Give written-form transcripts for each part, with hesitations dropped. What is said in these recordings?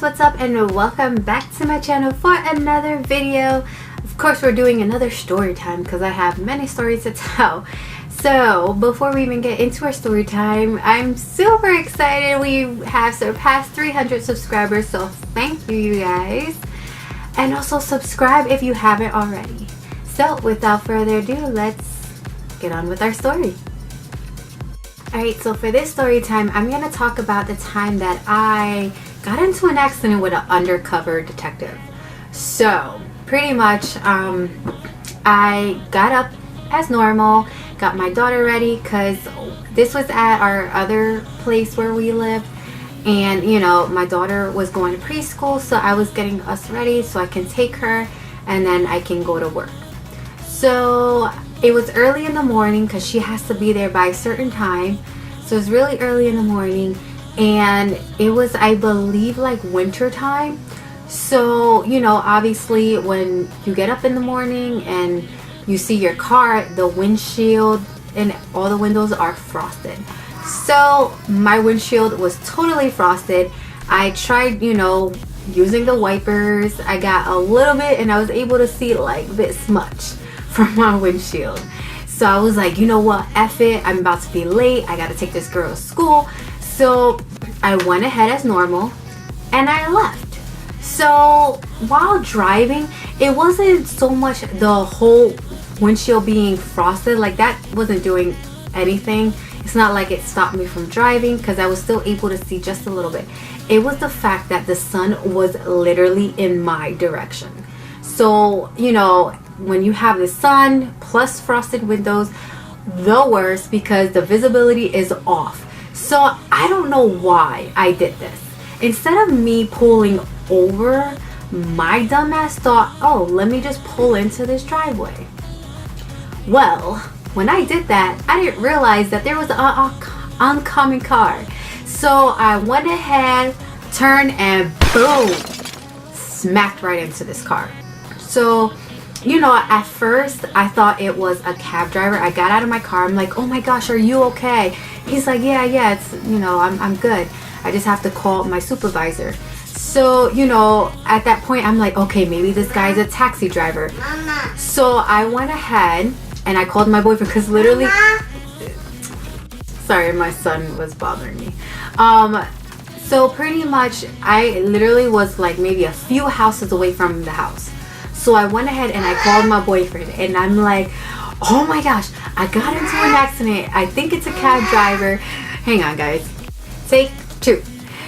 what's up, and welcome back to my channel for another video. Of course, we're doing another story time because I have many stories to tell. So before we even get into our story time, I'm super excited. We have surpassed 300 subscribers, so thank you guys. And also subscribe if you haven't already. So without further ado, let's get on with our story. Alright, so for this story time, I'm going to talk about the time that I got into an accident with an undercover detective. So pretty much I got up as normal, got my daughter ready because this was at our other place where we lived, and you know, my daughter was going to preschool, so I was getting us ready so I can take her and then I can go to work. So it was early in the morning because she has to be there by a certain time, so it was really early in the morning, and it was, I believe, like winter time. So you know, obviously when you get up in the morning and you see your car, the windshield and all the windows are frosted. So my windshield was totally frosted. I tried, you know, using the wipers. I got a little bit and I was able to see like this much from my windshield. So I was like, you know what, F it, I'm about to be late, I gotta take this girl to school. So I went ahead as normal and I left. So while driving, it wasn't so much the whole windshield being frosted, like that wasn't doing anything. It's not like it stopped me from driving because I was still able to see just a little bit. It was the fact that the sun was literally in my direction. So you know, when you have the sun plus frosted windows, the worst, because the visibility is off. So I don't know why I did this. Instead of me pulling over, my dumbass thought, oh, let me just pull into this driveway. Well, when I did that, I didn't realize that there was an oncoming car. So I went ahead, turned, and boom, smacked right into this car. So you know, at first I thought it was a cab driver. I got out of my car, I'm like, oh my gosh, are you okay? He's like, yeah, it's, you know, I'm good, I just have to call my supervisor. So you know, at that point I'm like, okay, maybe this guy's a taxi driver. Mama. So I went ahead and I called my boyfriend because literally, sorry, my son was bothering me. So pretty much I literally was like maybe a few houses away from the house. So I went ahead and I called my boyfriend and I'm like, oh my gosh, I got into an accident, I think it's a cab driver. Hang on guys, take two.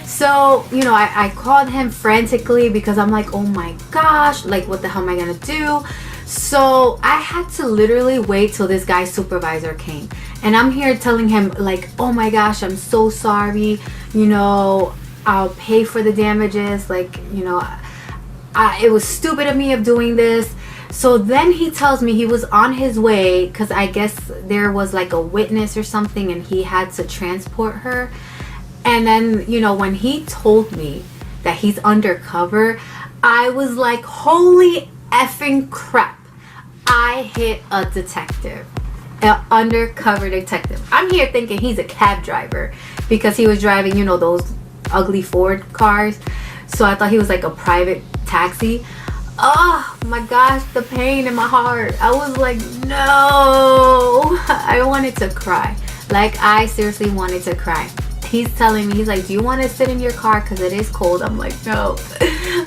So you know, I called him frantically because I'm like, oh my gosh, like what the hell am I gonna do? So I had to literally wait till this guy's supervisor came, and I'm here telling him like, oh my gosh, I'm so sorry, you know, I'll pay for the damages, like, you know, it was stupid of me of doing this. So then he tells me he was on his way because I guess there was like a witness or something and he had to transport her. And then, you know, when he told me that he's undercover, I was like, holy effing crap, I hit a detective, an undercover detective. I'm here thinking he's a cab driver because he was driving, you know, those ugly Ford cars. So I thought he was like a private taxi. Oh my gosh, the pain in my heart. I was like, no. I wanted to cry. Like, I seriously wanted to cry. He's telling me, he's like, do you want to sit in your car because it is cold? I'm like, no.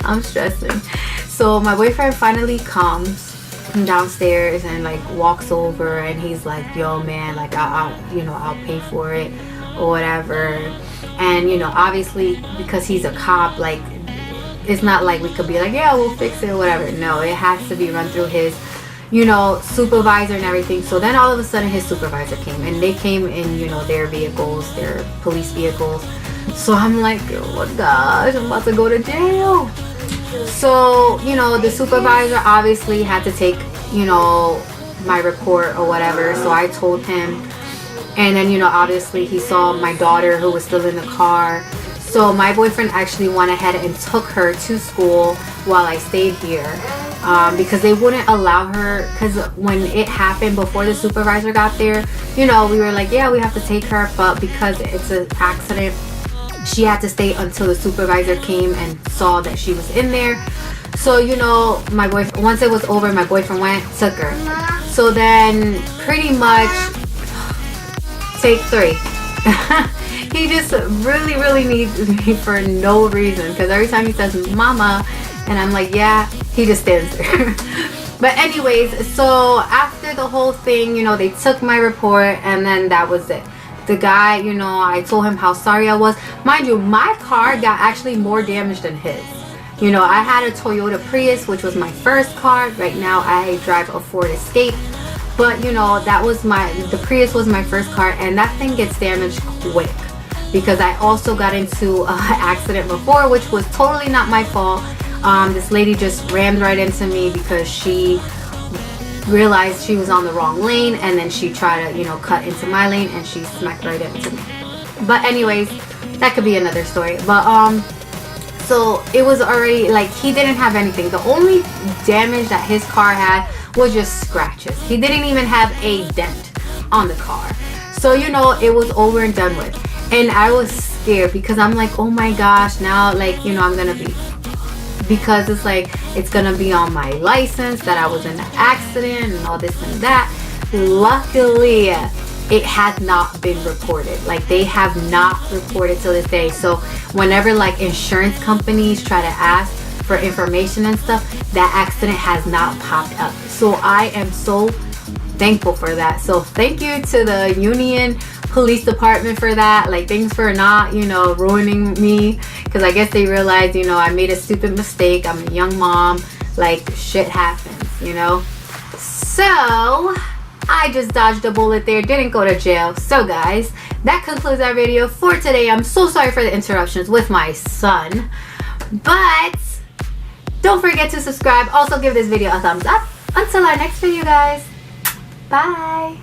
I'm stressing. So my boyfriend finally comes from downstairs and like walks over and he's like, yo man, like I'll pay for it or whatever. And you know, obviously because he's a cop, like it's not like we could be like, yeah, we'll fix it or whatever. No, it has to be run through his, you know, supervisor and everything. So then all of a sudden his supervisor came, and they came in, you know, their vehicles, their police vehicles. So I'm like, oh my gosh, I'm about to go to jail. So you know, the supervisor obviously had to take, you know, my report or whatever. So I told him, and then you know, obviously he saw my daughter who was still in the car. So my boyfriend actually went ahead and took her to school while I stayed here, because they wouldn't allow her, because when it happened before the supervisor got there, you know, we were like, yeah, we have to take her, but because it's an accident, she had to stay until the supervisor came and saw that she was in there. So, you know, my boyfriend, once it was over, my boyfriend went, took her. So then pretty much take 3. He just really needs me for no reason, because every time he says mama and I'm like, yeah, he just stands there. But anyways, so after the whole thing, you know, they took my report and then that was it. The guy, you know, I told him how sorry I was. Mind you, my car got actually more damage than his. You know, I had a Toyota Prius, which was my first car. Right now I drive a Ford Escape. But you know, that was the Prius was my first car, and that thing gets damaged quick. Because I also got into an accident before, which was totally not my fault. This lady just rammed right into me because she realized she was on the wrong lane, and then she tried to, you know, cut into my lane and she smacked right into me. But anyways, that could be another story. But so it was already like, he didn't have anything. The only damage that his car had was just scratches. He didn't even have a dent on the car. So, you know, it was over and done with. And I was scared because I'm like, oh my gosh, now, like, you know, I'm gonna be, because it's like, it's gonna be on my license that I was in an accident and all this and that. Luckily, it has not been reported. Like, they have not reported to this day. So whenever like insurance companies try to ask for information and stuff, that accident has not popped up. So I am so thankful for that. So thank you to the Union Police Department for that. Like, thanks for not, you know, ruining me, because I guess they realized, you know, I made a stupid mistake. I'm a young mom, like, shit happens, you know. So I just dodged a bullet there, didn't go to jail. So guys, that concludes our video for today. I'm so sorry for the interruptions with my son, but don't forget to subscribe. Also give this video a thumbs up. Until our next video, guys. Bye.